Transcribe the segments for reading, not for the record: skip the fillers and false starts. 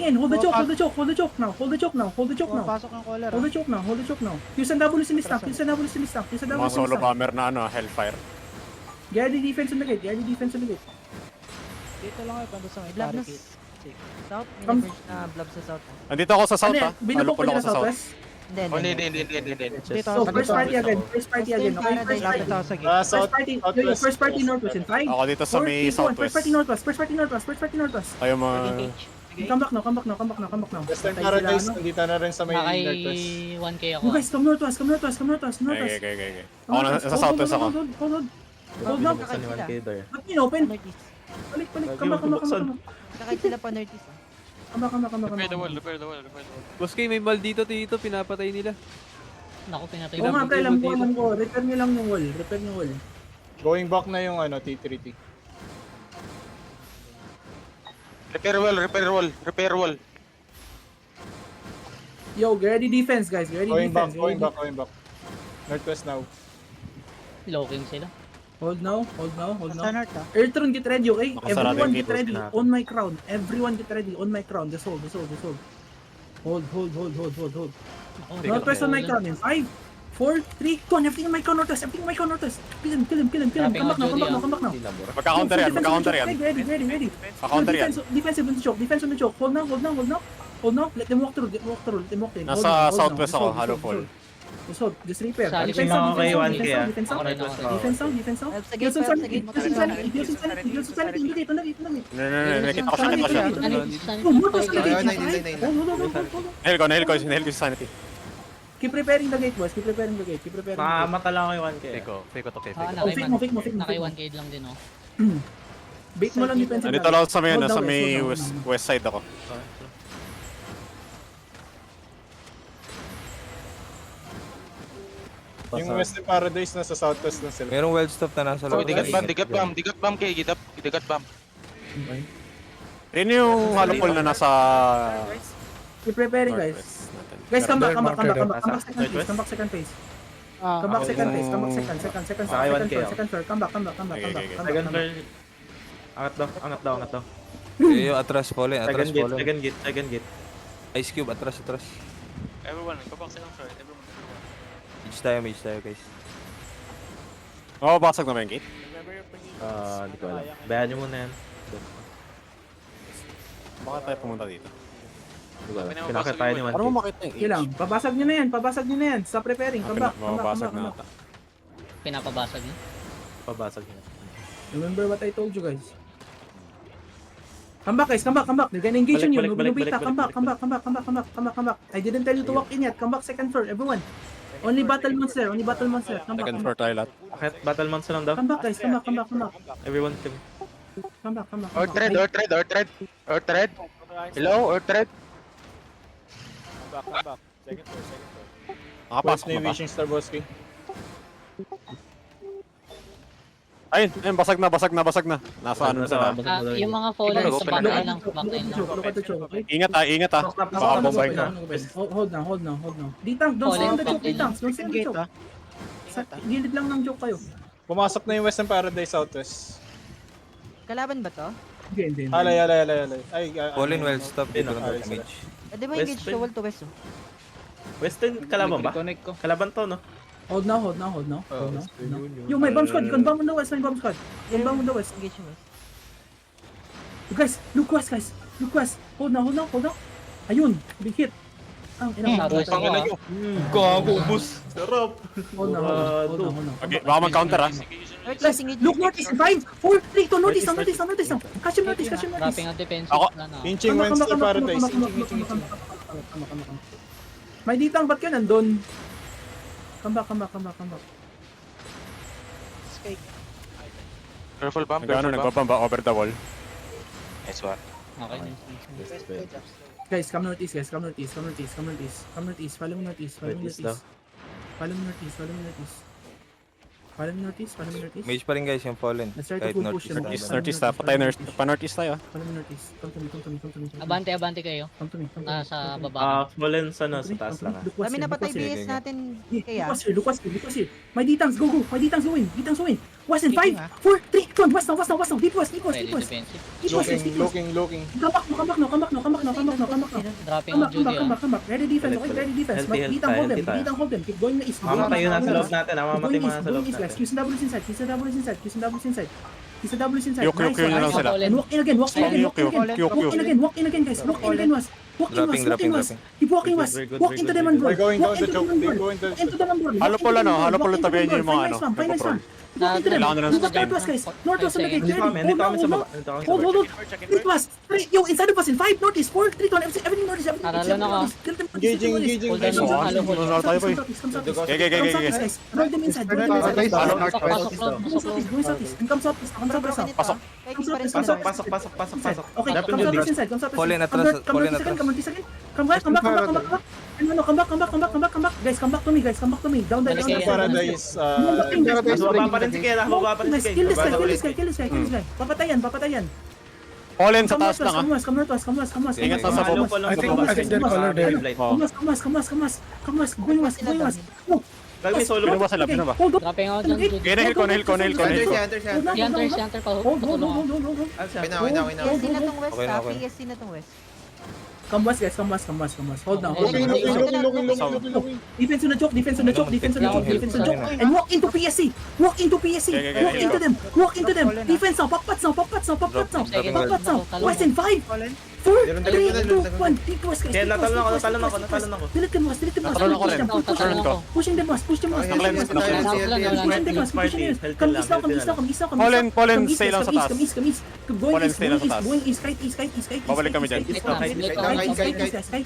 in. Hold the choke, hold the choke, hold the choke now. Hold the choke now, hold the choke now. Pasok ng caller. Hold the choke now, hold the choke now. Q's and W sinistang, Q's and W sinistang, Q's and W Mga solo sinistang. bomber na ano, Hellfire. Get the defense on the gate, get the defense on the gate. Dito lang kayo banda sa may Blob na barricade. south. May Come. na-merge na blob sa south. Nandito ako sa south Ano ha. yan? Binabok ko Halupol nila ako sa south. southwest. Hindi, Oh, hindi. Dito, So, first party again, first party again. Okay, first Lapit party. ako sa gate. First South, party, southwest. first party northwest in 5, Ako dito sa 4, may 3, 2, 1. southwest. First party northwest, first party northwest, first party northwest. Tayo mga... Come back now, come back now, come back now, come back now. Western Patay sila, Paradise, ano? nandito na rin sa may Nakay northwest. 1k ako. You guys, come northwest, come northwest, come northwest, come northwest. Okay. Ako na sa southwest ako. Hold. Hold now. Nakakait sila. Ba't in-open? Northeast. Balik. Come back. Nakakait sila pa northeast. Come back. Repair the wall. Boss K, may mal dito, pinapatay nila. Naku, pinatay Oo ko. nga, pre, alam ko. Repair nyo lang yung wall. Repair nyo wall. Going back na yung ano, T3T. Repair wall. Yo, get ready defense, guys. Get ready Going back, defense. going back. Northwest now. Locking sila. Hold now. Sa north ah. Earthron, get ready, okay? Nakasarado Everyone yung get gate, ready. boss. On my crown. Everyone get ready. On my crown. Just hold. Hold. Northwest on my crown in 5, 4, 3, 2, 1. Everything on my crown northwest. Kill him. Come back now. Magka-counter yan. Ready. Magka-counter yan. Defensive on the choke. Hold now. Let them walk through. in. Hold Nasa now. southwest Just ako, hold, hollow just fall. hold. Just hold. Just repair. Sali Defense sila down, mga kay 1K, defense down. Defense down. Help sa gate, Heals on help sa sanity. gate. Heals on sanity. On the gate. Nakita ko siya. Oh, Mortos ka gate. Hold. Nail ko si Sanity. Keep preparing the gate, boys. Keep preparing the gate. Mata lang ako yung 1K. Fake ko to, Ah, Fake mo. nakay 1k lang din, oh. Bait mo lang defensive. Nandito lang ako sa may, Hold nasa down, may hold down. west side ako. Yung Western Paradise nasa southwest na sila. Merong well stop na nasa loob. Digat bomb kay digat bomb. Yun yung halupol na nasa... Keep preparing, guys. northwest natin. Guys, come back second phase. Northwest? Come back second phase. Ah, Come back okay. second phase. Second Sakay 1K, floor. oh. Second floor. Come back. Okay. Second floor. Angat daw. Yo, atras fallen. Second gate. Ice Cube, atras. Everyone, go back second floor. Mage tayo, guys. Oo, basag na ba yung gate? Hindi ko alam. Bayan nyo muna yan. Baka tayo pumunta dito. Hindi ko alam. Pinakita tayo ni 1K. Ano mo makita yung Okay lang. Pabasag nyo na yan. Stop preparing. Come back. Mababasag na ata. Pinapabasag niya. Pabasag niya. Remember what I told you, guys. Come back, guys. Come back. They're gonna engage on you. Balik. Come back. I didn't tell you to walk in yet. Come back second floor, everyone. Only battle monster. Come back. Second floor tayo lahat. Akit, battle months na lang daw. Come back, guys. Come back. Everyone team. Come back. Earth thread. Hello, Earth thread. Nakapasok West na na yung ba? Wishing Star Bosky. Ayun, basag na. Nasa ano sila. Ah, yung mga fallen sa Open na. backline lang. Backline lang. Look at the choke, okay? Ingat ah. Baka bombahin ka. Hold now. Ditang, don't stay on the choke, Ditang. Don't stay on the Gate choke. ah. Sa gilid lang ng choke kayo. Pumasok na yung Western Paradise southwest. Kalaban ba to? Hindi. Alay. Ay, Fallen well stop dito lang Alay sa sila. mage. Di ba engage to wall to west oh? Western kalaban ba? Kalaban to, no? Hold now. Yung may bomb squad. You can bomb on the west. Engage yung west. You guys, look west. Hold now. Ayun, big hit. Ang ina. Pang ano nyo. Gago, bus. Sarap. Hold now. Okay, baka mag-counter ah. Northeast, engage. Look northeast. 5, 4, 3, 2, northeast. Catch him northeast. Wrapping ang defensive Ako. plan, ah. Inching Western Paradise. May ditang, ba't ka nandun? Come back. Careful bomb. Nagano, nagbabamba over the wall. Nice one. Okay, nice. Guys, come northeast. Follow me northeast. Follow me northeast. Mage pa rin guys yung fallen. Let's try to Kahit full push northeast them. tayo. Northeast ah. Patay pa-northeast tayo ah. Follow me northeast. Come to me. Abante kayo. Come to me. Nasa baba. Fallen sa taas lang. Look west Kami here, napatay look west here. BS natin kaya. Look west here. My D-tanks, go. My D-tanks go in. West in 5, 4, 3, 2, 1, west now, deep west, Ready defensive. Looking. Come back now. Dropping Come on Judy. back. Ready defense, okay, ready defense. Healthy, Hold them, healthy tayo. hold them. Keep going na east. Mamatay yun nasa loob natin. Mamatay mga nasa loob Going east, guys. natin. Q's and W's inside. Q's and W's inside. Yok, yok, yun lang sila. And walk in again, Yok, yok, yok. Walk in again, guys. Walk in west. Dropping. Keep walking west. Very good, Walk very into good. them and roll. They're going down Walk the into choke. them and They're roll. going down Walk into them and roll. Halo pala, no? Halo pala tabihin niyo yung mga ano. Find nice one. Na- Walk into them. Kailangan na ng Look at sustain. northwest, guys. Northwest on the gate. Dito kami sa baba. Dito kami sa baba. Hold. Northwest. Yo, inside of us in 5, northeast, 4, 3, 2, everything northeast, everything Aralo na ka. Engaging. Hold on, hold on. Ano tayo po eh? Roll them inside. Going southeast. And come southeast. Pasok. Pasok. Okay, Dapat come yung southeast deep. inside. Come southeast. Fallen Come atras, north, fallen come atras. north again. Come back. And no, come back. Guys, come back to me. Down there. Western Paradise. Mas baba pa rin si Kela. Baba pa rin Nice. si Kill this Kela. guy. Papatayan. Fallen sa Come taas lang ah. Come northwest. Ingat na sa Halo baba. pa lang I think sa baba. they're color there. Come west. Going west. Oh, Kami solo. Pino ba sila? Pino ba? Hold on. Dropping ako dyan, Judy. Okay, nahil ko. Si Hunter pa. Hold. Patulungan. PSC na tong west, Okay na, ha? okay na. PSC na tong west. Come west, guys. Hold down. Looking. Defense on the choke. And walk into PSC. Walk into them. Defense now. Papat now. West in 5, 4, 3, 2, 1. Deep west, guys. Kaya natalon ako. Delete them west. Natalon ako rin. Natalon ko. Pushing them west. Naklan. Come east now. Fallen, stay lang sa taas. Come east. Fallen, stay lang sa taas. Going east, kite. Babalik kami dyan.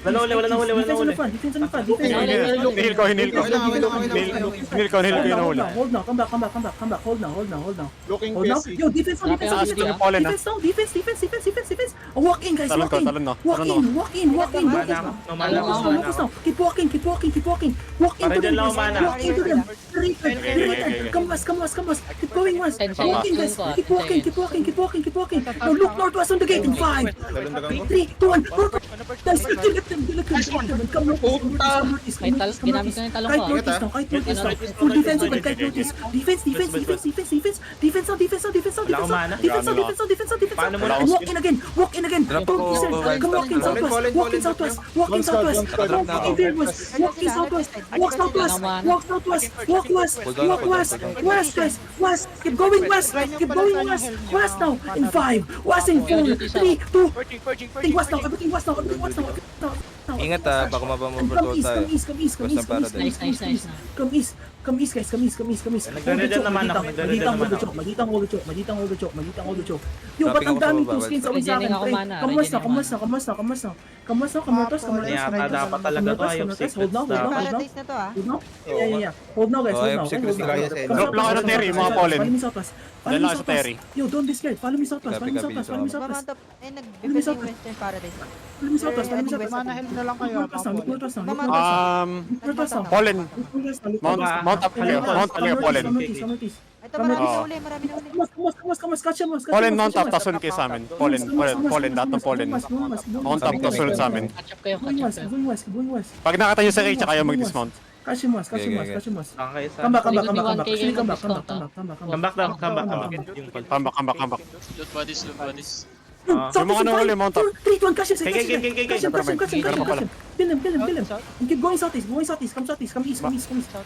Wala na huli. Defense on the front. Hinil ko yung nahuli. Hold now. Come back. Hold now. Looking Hold now. PSC. Yo, defense on Taas ko yung Fallen ah. Defense. Oh, walk in, guys. Talon ko. Walk in. Keep walking. Walk Para into dyan them. lang Guys. umana. Walk into them. Okay. Come west. Keep going west. Walk in, guys. Keep walking. Now look northwest on the gate in 5, 3, 2, 1. Guys, delete them. Come northeast. Ginamit ko yung talong ko. Kite northeast now. Full defense over kite northeast. Defense now. Wala akong mana. Defense. Paano mo And walk in again. Don't listen. Come walk in southwest. Walk in southwest. Walk in southwest. Walk west, guys. West. Keep going west. West now. In 5. West in 4, 3, 2. Everything west now. Ingat ah, baka mabamabroto tayo. Western Paradise. Come east, guys. Nagre-ready naman ako. Magitang hold the choke. Yo, ba't Dropping ang daming ako sa two skins sa sa akin, Regening ako pre? mana, Come west now. Come northwest. Yata dapat talaga to. Ayaw Hold now. Paradise na to, ha? Yeah. Hold now, guys. Oh, I have secret Hold now. secret. Drop lang ako ng Terry, mga Fallen. Follow me southwest. Dahil lang sa Terry. Yo, don't be scared. Follow me southwest. Copy, copy, Mamount up. Nag-defend yung Western Paradise. Northwest now. Fallen. Mount up kayo. Fallen. Ito, marami na uli. Catch him. Fallen, mount up, tasun kayo sa amin. Fallen, lahat ng Fallen. Mount up, tasunod sa amin. Catch up kayo. Going west. Pag nakatayo sa Rage, kayo mag-dismount. Catch him. Okay, sa... Come back. Actually, Come back. Come back. Loot bodies. Yung mga nahuli, mount up. 3, 2, 1, catch him. Kill him. And keep going southeast. Come east.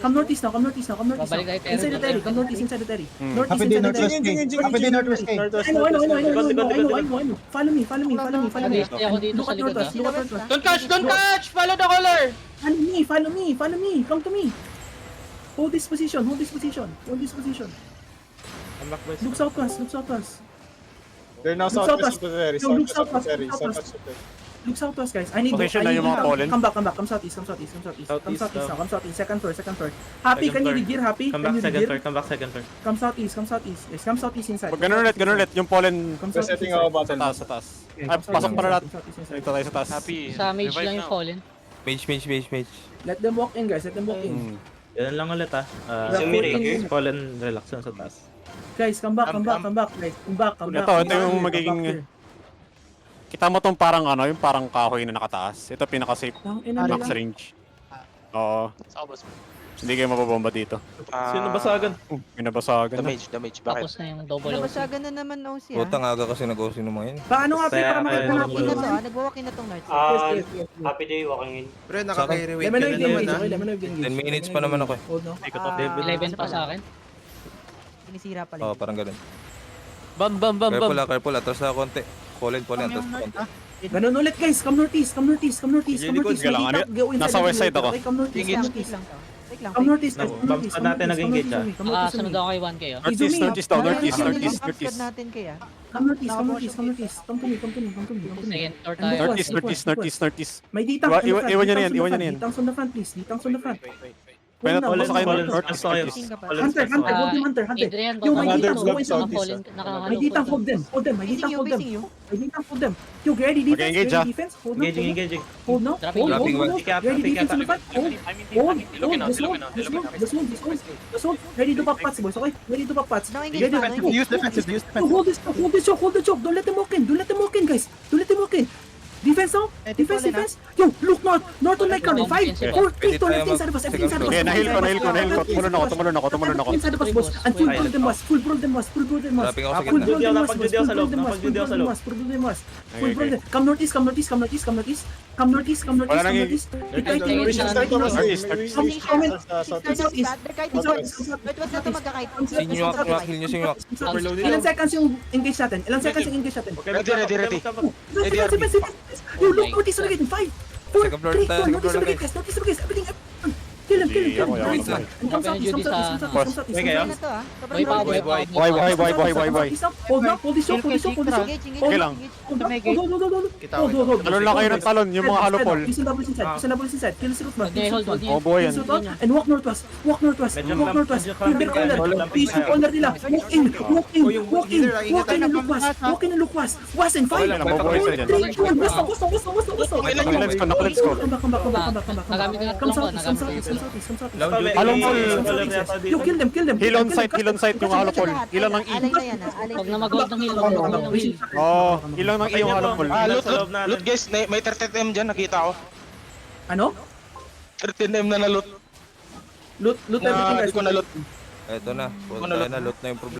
Come northeast now. Babalik tayo, Terry. Inside the Terry. Come northeast inside the Terry. Happy day, Northwest. I know. Follow me. Stay ako dito Look sa at likod, northwest. ha? Don't catch! Follow the color! Follow me. Come to me. Hold this position. Come back, boys. Look southwest. They're now southwest of the Terry. Look southwest, guys. I need Position na yung mga Fallen. Come back. Come southeast. Second floor. Happy, can you regear? Happy? Come Can back you second regear? floor. Come back second floor. Come southeast. Yes, come southeast inside. Pag ganun ulit, yung Fallen Come They're southeast setting inside. ako battle. sa taas. Ay, pasok pa na lahat. Dito tayo sa taas. Sa mage lang yung fallen. Mage. Let them walk in, guys. Yan lang ulit ha. Fallen relax lang sa taas. Guys, come back. Guys, come back. Ito yung magiging... Kita mo tong parang yung parang kahoy na nakataas. Ito pinaka-safe max range. Oo. Sa boss. Hindi kayo mababomba dito. Sino basagan? Pinabasagan na. Damage. Tapos na yung double OC. Nabasagan na naman OC ah. Putang aga kasi nag-OC ng mga yun. Paano nga, pre, Kaya- para makita kaya- natin. Walk-in na to ah. Nag-walk-in na tong North. Happy day, walking in. Pre, nakaka-rewind Lemon ka Oil na naman engage, ah. okay, Lemon Oil engage. 10 minutes pa naman ako eh. Hold no. Ikot of 11 pa sa akin. Sinisira pala. Oo, parang ganun. Bam, bam, bam, bam. Careful, atras na konti. Fallen, atras na konti. Ganun ulit guys, come northeast. Sige lang, ano- Go inside nasa the west side perimeter, ako. okay? Come northeast, Wait come lang, northeast. wait lang to. Wait lang. Come northeast, guys, come northeast. Bump natin nag-engage, ah. Sunod ako kay 1K oh. Northeast daw, northeast. Northeast natin kaya. Come northeast. Come to me. Second floor And tayo. Northeast. May ditang Iwan niyo na yan, iwan niyo na yan. Ditang on the front, please. Ditang on the front. Pwede Hold na, na, basta kayo hold na. northeast. Hunter, hold him, Hunter. Adrian, Yo, may Another ditang, block go inside. southeast, May ditang, hold them. May ditang, hold them. Yo, get ready defense, Okay, engage, ready defense. Hold no, Engaging. hold no. Dropping. Hold. Ready Pick defense up. on the front. Hold. Ready to back pats, boys. Okay, ready to back pats. No, engage Ready pa, no, to engage. Use defensive, use defensive. Hold the choke. Don't let them walk in, guys. Don't let them walk in. Defense now. Defense. Yo, look north on my corner. 5, 4, 3, 2, left inside of us. Everything inside of us. Okay, nahil ko. Tumalon ako. Inside of us, boss. And full brawl them was. Full brawl them was. Wrapping ako sa Full gitna. brawl them was. Napag-duty ako sa loob, napag-duty ako sa loob. Full brawl them was. Okay, okay. Come northeast. Wala nang Northeast. Comment. Wait, na to magkakait. Heal nyo si Nyoak. Ilan seconds yung engage natin? Ready. Yo, look, northeast on the gate. 5, 4, Second floor 3, 2, tayo, northeast on the gate, guys. Everything. Kill him. Yeah, And come southeast. Okay, kayo? Na to ah. Sobrang Boy pa, broken. boy. Why? Hold this choke. Engage. Okay lang. Hold. Talon lang kayo ng talon, yung mga halopol. Use the doubles inside. Kill the root man. Hold. Oh boy, yan. And walk northwest. Timber corner. Peace yung corner nila. Walk in and look west. West in 5, 4, 3, 2, 1. West. Let's go. Come back. Come southeast. Yo, kill them. Heal on site yung halopol. Ilan ng Alay na yan ah. Alay Huwag na. na mag-hold ng heal. Huwag na mag-hold ng heal. Oh, ilan ng iyong halopol. Loot guys, may 30M dyan, nakita ko. Ano? 30M na loot. Loot everything guys. Hindi ko na loot. Eto na. Punta na, loot na yung problema.